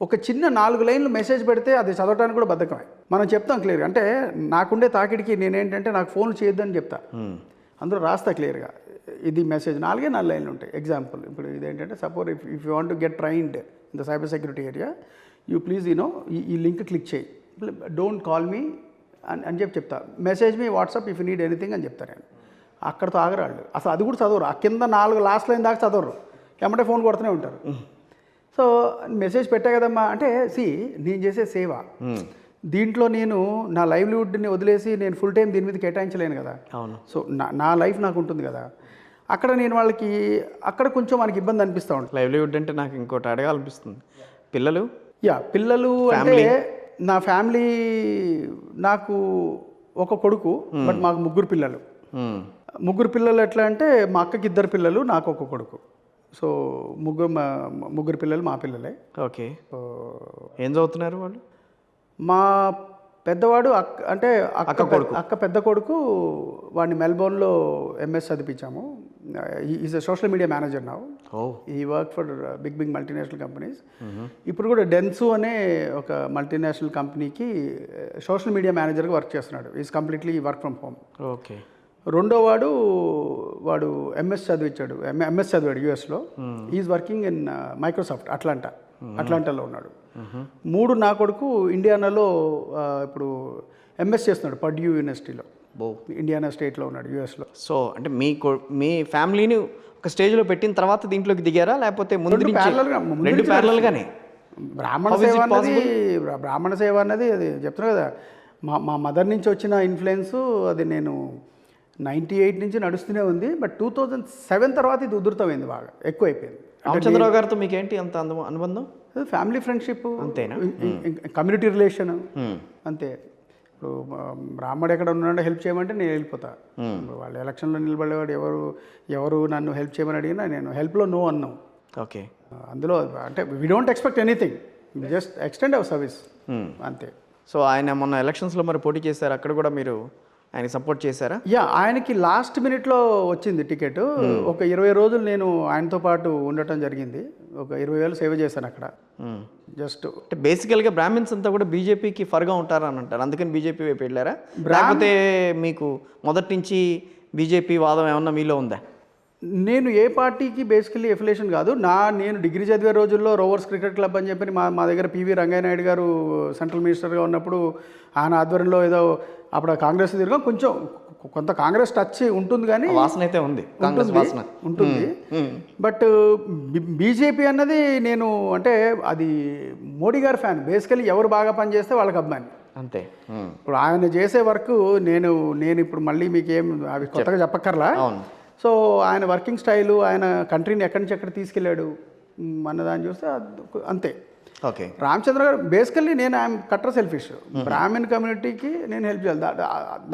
ఒక చిన్న 4 లైన్లు మెసేజ్ పెడితే అది చదవడానికి కూడా బద్ధకమే. మనం చెప్తాం క్లియర్గా. అంటే నాకుండే తాకిడికి నేనేంటంటే నాకు ఫోన్లు చేయొద్దని చెప్తా. అందులో రాస్తా క్లియర్గా ఇది మెసేజ్ 4 లైన్లు ఉంటాయి. ఎగ్జాంపుల్ ఇప్పుడు ఇదేంటంటే suppose if you want to get trained in the cyber security area you please ఈ లింక్ క్లిక్ చేయి, డోంట్ కాల్ మీ అని చెప్తా. Message me WhatsApp if you need anything అని చెప్తాను నేను. అక్కడితో ఆగరాళ్ళు అసలు అది కూడా చదవరు. ఆ కింద 4 లాస్ట్ లైన్ దాకా చదవరు, ఎమ్మటే ఫోన్ కొడుతూనే ఉంటారు. సో మెసేజ్ పెట్టా కదమ్మా అంటే నేను చేసే సేవ. దీంట్లో నేను నా లైవ్లీవుడ్ని వదిలేసి నేను ఫుల్ టైం దీని మీద కేటాయించలేను కదా. సో నా లైఫ్ నాకు ఉంటుంది కదా. అక్కడ నేను వాళ్ళకి అక్కడ కొంచెం మనకి ఇబ్బంది అనిపిస్తూ ఉంటుంది. లైవ్లీవుడ్ అంటే నాకు ఇంకోటి అడగాలనిపిస్తుంది. పిల్లలు పిల్లలు అంటే నా ఫ్యామిలీ నాకు ఒక కొడుకు, బట్ మాకు 3 పిల్లలు. 3 పిల్లలు ఎట్లా అంటే మా అక్కకి 2 పిల్లలు, నాకు ఒక కొడుకు. సో ముగ్గురు పిల్లలు మా పిల్లలే. ఓకే. ఏం చదువుతున్నారు వాళ్ళు? మా పెద్దవాడు అక్క పెద్ద కొడుకు వాడిని మెల్బోర్న్లో ఎంఎస్ చదివించాము. Is a social media manager now. He work for big multinational companies. ఇప్పుడు కూడా డెన్సు అనే ఒక మల్టీనేషనల్ కంపెనీకి సోషల్ మీడియా మేనేజర్గా వర్క్ చేస్తున్నాడు. Is completely work from home. Okay. రెండో వాడు ఎంఎస్ చదివాడు యూఎస్లో. ఈజ్ వర్కింగ్ ఇన్ మైక్రోసాఫ్ట్ అట్లాంటాలో ఉన్నాడు. 3 నా కొడుకు ఇండియానాలో ఇప్పుడు ఎంఎస్ చేస్తున్నాడు పర్డ్యూ యూనివర్సిటీలో, ఇండియానా స్టేట్లో ఉన్నాడు యూఎస్లో. సో అంటే మీ ఫ్యామిలీని ఒక స్టేజ్లో పెట్టిన తర్వాత దీంట్లోకి దిగారా, లేకపోతే ముందు ప్యారలల్గానే? బ్రాహ్మణ సేవ అన్నది అది చెప్తున్నా కదా, మా మదర్ నుంచి వచ్చిన ఇన్ఫ్లుయెన్స్. అది నేను 98 నుంచి నడుస్తూనే ఉంది. బట్ 2007 తర్వాత ఇది ఉధృతమైంది, బాగా ఎక్కువైపోయింది. రామచంద్రరావు గారితో మీకేంటి అంత అనుబంధం? ఫ్యామిలీ ఫ్రెండ్షిప్ అంతేనా? కమ్యూనిటీ రిలేషన్ అంతే. ఇప్పుడు రాముడు ఎక్కడ ఉన్నాడో హెల్ప్ చేయమంటే నేను వెళ్ళిపోతా. వాళ్ళు ఎలక్షన్లో నిలబడేవాడు ఎవరు నన్ను హెల్ప్ చేయమని అడిగినా నేను హెల్ప్లో నో అన్నాం. ఓకే. అందులో అంటే we don't expect anything, just extend our service అంతే. సో ఆయన మొన్న ఎలక్షన్స్లో మరి పోటీ చేశారు, అక్కడ కూడా మీరు ఆయనకి సపోర్ట్ చేశారా? ఆయనకి లాస్ట్ మినిట్లో వచ్చింది టికెట్. ఒక 20 రోజులు నేను ఆయనతో పాటు ఉండటం జరిగింది. ఒక 20,000 సేవ చేశాను అక్కడ. జస్ట్ అంటే బేసికల్గా బ్రాహ్మిన్స్ అంతా కూడా బీజేపీకి ఫర్గా ఉంటారని అంటారు, అందుకని బీజేపీ వైపు వెళ్ళారా? లేకపోతే మీకు మొదటి నుంచి బీజేపీ వాదం ఏమన్నా మీలో ఉందా? నేను ఏ పార్టీకి బేసికలీ ఎఫిలేషన్ కాదు. నేను డిగ్రీ చదివే రోజుల్లో రోవర్స్ క్రికెట్ క్లబ్ అని చెప్పి మా దగ్గర పివి రంగయ్య నాయుడు గారు సెంట్రల్ మినిస్టర్గా ఉన్నప్పుడు ఆయన ఆధ్వర్యంలో ఏదో అప్పుడు కాంగ్రెస్ తిరగం, కొంత కాంగ్రెస్ టచ్ ఉంటుంది, కానీ వాసన అయితే ఉంటుంది. బట్ బీజేపీ అన్నది నేను అంటే అది మోడీ గారి ఫ్యాన్. బేసికలీ ఎవరు బాగా పనిచేస్తే వాళ్ళకి అభిమాని అంతే. ఇప్పుడు ఆయన చేసే వర్క్ నేను ఇప్పుడు మళ్ళీ మీకేం అవి కొత్తగా చెప్పక్కర్లా. సో ఆయన వర్కింగ్ స్టైలు, ఆయన కంట్రీని ఎక్కడి నుంచి ఎక్కడ తీసుకెళ్ళాడు అన్నదాన్ని చూస్తే అంతే. ఓకే. రామచంద్ర గారు బేసికల్లీ నేను ఐఎమ్ కట్టర్ సెల్ఫిష్. బ్రాహ్మణ్ కమ్యూనిటీకి నేను హెల్ప్ చేయాలి,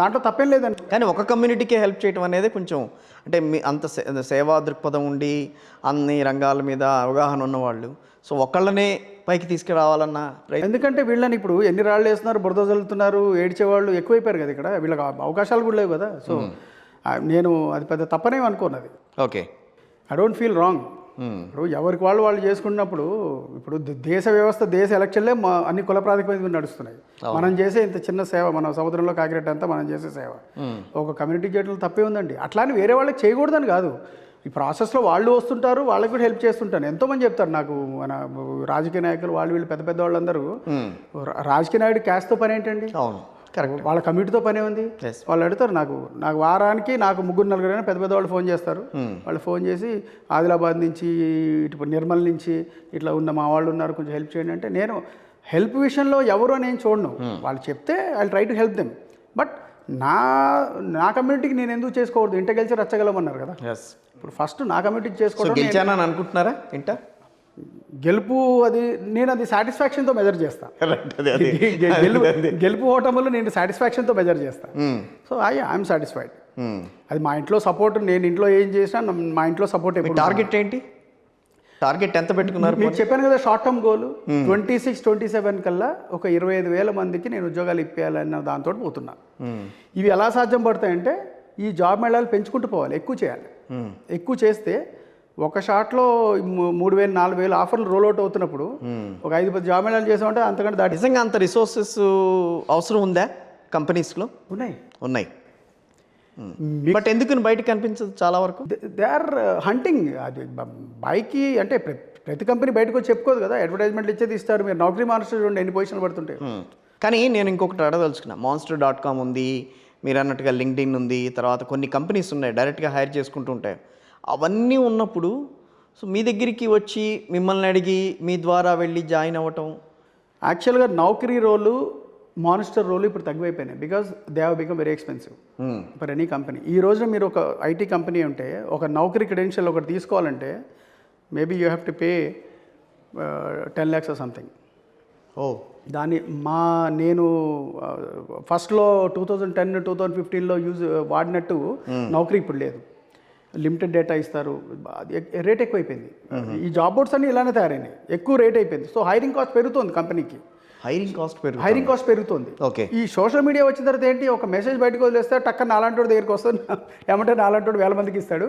దాంట్లో తప్పేం లేదండి. కానీ ఒక కమ్యూనిటీకే హెల్ప్ చేయడం అనేది కొంచెం అంటే మీ అంత సేవా దృక్పథం ఉండి అన్ని రంగాల మీద అవగాహన ఉన్నవాళ్ళు, సో ఒకళ్ళనే పైకి తీసుకురావాలన్న. ఎందుకంటే వీళ్ళని ఇప్పుడు ఎన్ని రాళ్ళు వేస్తున్నారు, బురద చల్లుతున్నారు, ఏడ్చేవాళ్ళు ఎక్కువైపోయారు కదా ఇక్కడ. వీళ్ళకి అవకాశాలు కూడా లేవు కదా. సో నేను అది పెద్ద తప్పనేమి అనుకోను. Okay. I don't feel wrong. ఇప్పుడు ఎవరికి వాళ్ళు చేసుకున్నప్పుడు ఇప్పుడు దేశ వ్యవస్థ, దేశ ఎలక్షన్లే అన్ని కుల ప్రాతిపదిక నడుస్తున్నాయి. మనం చేసే ఇంత చిన్న సేవ, మన సముద్రంలో కాకిరెట్ అంతా మనం చేసే సేవ ఒక కమ్యూనిటీ చేయడంలో తప్పే ఉందండి. అట్లానే వేరే వాళ్ళకి చేయకూడదని కాదు. ఈ ప్రాసెస్లో వాళ్ళు వస్తుంటారు, వాళ్ళకి కూడా హెల్ప్ చేస్తుంటాను. ఎంతోమంది చెప్తారు నాకు, మన రాజకీయ నాయకులు వీళ్ళు పెద్ద వాళ్ళందరూ, రాజకీయ నాయుడు క్యాస్ట్తో పని ఏంటండి? వాళ్ళ కమ్యూనిటీతో పనే ఉంది. వాళ్ళు అడుగుతారు నాకు వారానికి 3-4 పెద్ద వాళ్ళు ఫోన్ చేస్తారు. వాళ్ళు ఫోన్ చేసి ఆదిలాబాద్ నుంచి ఇటు నిర్మల్ నుంచి ఇట్లా ఉన్న మా వాళ్ళు ఉన్నారు, కొంచెం హెల్ప్ చేయండి అంటే, నేను హెల్ప్ విషయంలో ఎవరో నేను చూడను. వాళ్ళు చెప్తే I try to help them. But నా కమ్యూనిటీకి నేను ఎందుకు చేసుకోకూడదు? ఇంట గెలిచి రచ్చగలమన్నారు కదా. ఇప్పుడు ఫస్ట్ నా కమ్యూనిటీకి చేసుకోవడం అనుకుంటున్నారా? గెలుపు నేను అది సాటిస్ఫాక్షన్తో మెజర్ చేస్తాను. గెలుపు ఓటములు నేను సాటిస్ఫాక్షన్తో మెజర్ చేస్తాను. So I'm satisfied. అది మా ఇంట్లో సపోర్ట్, నేను ఇంట్లో ఏం చేసినా మా ఇంట్లో సపోర్ట్. టార్గెట్ ఏంటి? టార్గెట్ ఎంత పెట్టుకున్నారు? నేను చెప్పాను కదా, షార్ట్ టర్మ్ గోల్ 26-27 కల్లా ఒక 25,000 మందికి నేను ఉద్యోగాలు ఇప్పేయాలన్న దాంతో పోతున్నా. ఇవి ఎలా సాధ్యం పడతాయంటే ఈ జాబ్ మేళాలు పెంచుకుంటూ పోవాలి, ఎక్కువ చేయాలి. ఎక్కువ చేస్తే ఒక షాట్లో 3,000 4,000 ఆఫర్లు రోల్ అవుట్ అవుతున్నప్పుడు ఒక 5-10 జాబ్ మేళాలు చేసామంటే అంతకంటే దాటి నిజంగా అంత రిసోర్సెస్ అవసరం ఉందా కంపెనీస్లో? ఉన్నాయి. ఉన్నాయి. బట్ ఎందుకు బయటకు కనిపించదు చాలా వరకు? They are hunting. అది బైక్కి అంటే ప్రతి కంపెనీ బయటకు వచ్చి చెప్పుకోదు కదా, అడ్వర్టైజ్మెంట్లు ఇచ్చేది ఇస్తారు. మీరు నౌకరీ మాస్టర్ చూడండి ఎన్ని పొజిషన్లు పడుతుంటాయి. కానీ నేను ఇంకొకటి అడగదలుచుకున్నా. monster.com ఉంది, మీరు అన్నట్టుగా లింక్డ్ఇన్ ఉంది, తర్వాత కొన్ని కంపెనీస్ ఉన్నాయి డైరెక్ట్గా హైర్ చేసుకుంటూ ఉంటాయి. అవన్నీ ఉన్నప్పుడు సో మీ దగ్గరికి వచ్చి మిమ్మల్ని అడిగి మీ ద్వారా వెళ్ళి జాయిన్ అవ్వటం. యాక్చువల్గా నౌకరీ రోలు మానిస్టర్ రోలు ఇప్పుడు తగ్గిపోయినాయి. Because they have become very expensive for any company. ఈ రోజున మీరు ఒక ఐటీ కంపెనీ ఉంటే ఒక నౌకరీ క్రెడెన్షియల్ ఒకటి తీసుకోవాలంటే maybe you have to pay 10 lakhs or something. దాన్ని నేను ఫస్ట్లో 2010 2015లో వాడినట్టు నౌకరీ ఇప్పుడు లేదు. లిమిటెడ్ డేటా ఇస్తారు, రేట్ ఎక్కువైపోయింది. ఈ జాబ్ బోర్డ్స్ అన్నీ ఇలానే తయారైనాయి, ఎక్కువ రేట్ అయిపోయింది. సో హైరింగ్ కాస్ట్ పెరుగుతుంది కంపెనీకి. హైరింగ్ కాస్ట్ పెరుగుతుంది. ఓకే. ఈ సోషల్ మీడియా వచ్చిన తర్వాత ఏంటి, ఒక మెసేజ్ బయటకు వదిలేస్తే టక్క నాలాంటి దగ్గరికి వస్తుంది, ఏమంటే నాలాంటి 1,000 మందికి ఇస్తాడు,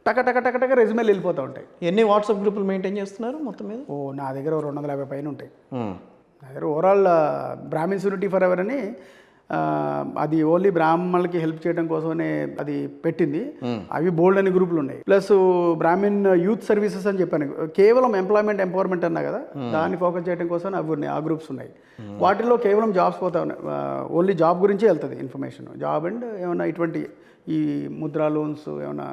టక టక టక టక రెజ్యూమేలు వెళ్ళిపోతూ ఉంటాయి. ఎన్ని వాట్సాప్ గ్రూపులు మెయింటైన్ చేస్తున్నారు మొత్తం మీద? నా దగ్గర 250 పైన ఉంటాయి. నా దగ్గర overall Brahmins unity for ever అని అది ఓన్లీ బ్రాహ్మణులకి హెల్ప్ చేయడం కోసమనే అది పెట్టింది. అవి బోల్డ్ అని గ్రూపులు ఉన్నాయి. ప్లస్ బ్రాహ్మిన్ యూత్ సర్వీసెస్ అని చెప్పాను, కేవలం ఎంప్లాయ్మెంట్ ఎంపవర్మెంట్ అన్నా కదా, దాన్ని ఫోకస్ చేయడం కోసం అవి ఉన్నాయి, ఆ గ్రూప్స్ ఉన్నాయి. వాటిల్లో కేవలం జాబ్స్ పోతా ఉన్నాయి, ఓన్లీ జాబ్ గురించే వెళ్తుంది ఇన్ఫర్మేషన్. జాబ్ అండ్ ఏమన్నా ఇటువంటి ఈ ముద్రా లోన్స్, ఏమన్నా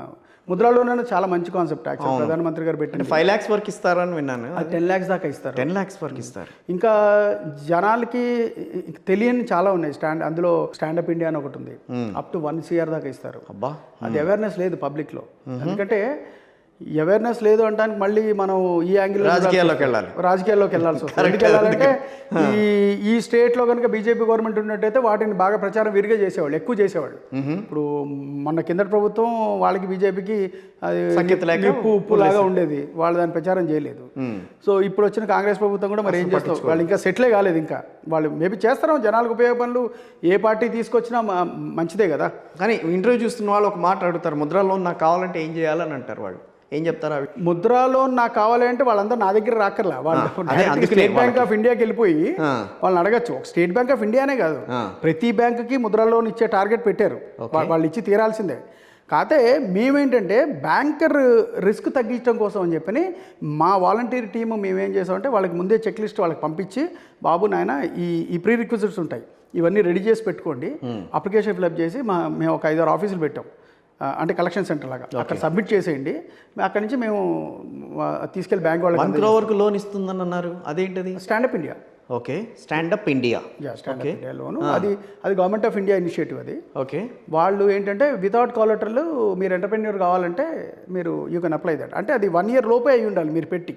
ముద్రా లోన్ అనేది చాలా మంచి కాన్సెప్ట్. యాక్చువల్ ప్రధానమంత్రి గారు పెట్టిన 5 lakhs వరకు ఇస్తారని విన్నాను. 10 lakhs దాకా ఇస్తారు. 10 lakhs వరకు ఇస్తారు. ఇంకా జనాలకి తెలియని చాలా ఉన్నాయి. అందులో స్టాండప్ ఇండియా అని ఒకటి ఉంది, అప్ టు 1 CR దాకా ఇస్తారు. అబ్బా, అది అవేర్నెస్ లేదు పబ్లిక్లో. ఎందుకంటే అవేర్నెస్ లేదు అంటానికి మళ్ళీ మనం ఈ యాంగిల్ రాజకీయాల్లోకి వెళ్ళాల్సి వస్తుంది. ఎందుకు వెళ్ళాలంటే ఈ స్టేట్లో కనుక బీజేపీ గవర్నమెంట్ ఉన్నట్టయితే వాటిని బాగా ప్రచారం విరిగా చేసేవాళ్ళు, ఎక్కువ చేసేవాళ్ళు. ఇప్పుడు మొన్న కిందటి ప్రభుత్వం వాళ్ళకి బీజేపీకి అది ఉప్పు లాగా ఉండేది, వాళ్ళు దాని ప్రచారం చేయలేదు. సో ఇప్పుడు వచ్చిన కాంగ్రెస్ ప్రభుత్వం కూడా మరి ఏం చేస్తాం, వాళ్ళు ఇంకా సెటిలే కాలేదు. ఇంకా వాళ్ళు మేబీ చేస్తారా జనాలకు ఉపయోగ పనులు, ఏ పార్టీ తీసుకొచ్చినా మంచిదే కదా. కానీ ఇంటర్వ్యూ చూస్తున్న వాళ్ళు ఒక మాట అడుగుతారు, ముద్రా లోన్ నాకు కావాలంటే ఏం చేయాలని అంటారు. వాళ్ళు ఏం చెప్తారు? అవి ముద్రా లోన్ నాకు కావాలంటే వాళ్ళందరూ నా దగ్గర రాకర్లా, వాళ్ళు స్టేట్ బ్యాంక్ ఆఫ్ ఇండియాకి వెళ్ళిపోయి వాళ్ళని అడగచ్చు. స్టేట్ బ్యాంక్ ఆఫ్ ఇండియానే కాదు, ప్రతి బ్యాంకుకి ముద్రా లోన్ ఇచ్చే టార్గెట్ పెట్టారు, వాళ్ళు ఇచ్చి తీరాల్సిందే. కాకపోతే మేమేంటంటే బ్యాంకర్ రిస్క్ తగ్గించడం కోసం అని చెప్పని మా వాలంటీర్ టీము మేమేం చేసామంటే వాళ్ళకి ముందే చెక్ లిస్ట్ వాళ్ళకి పంపించి, బాబు నాయన ఈ ప్రీ రిక్విజిట్స్ ఉంటాయి, ఇవన్నీ రెడీ చేసి పెట్టుకోండి, అప్లికేషన్ ఫిల్అప్ చేసి మేము ఒక 5-6 ఆఫీసులు పెట్టాం, అంటే కలెక్షన్ సెంటర్ లాగా, అక్కడ సబ్మిట్ చేసేయండి, అక్కడి నుంచి మేము తీసుకెళ్ళి బ్యాంక్ వాళ్ళకి. 1 crore వరకు లోన్ ఇస్తుందని అన్నారు, అదేంటిది? Stand up India. Okay, stand up India. Stand up India loan, అది గవర్నమెంట్ ఆఫ్ ఇండియా ఇనిషియేటివ్. అది ఓకే. వాళ్ళు ఏంటంటే వితౌట్ కాలటరల్ మీరు ఎంటర్ప్రెన్యూర్ కావాలంటే మీరు యూ కెన్ అప్లై దట్. అంటే అది 1 year లోపే అయి ఉండాలి మీరు పెట్టి.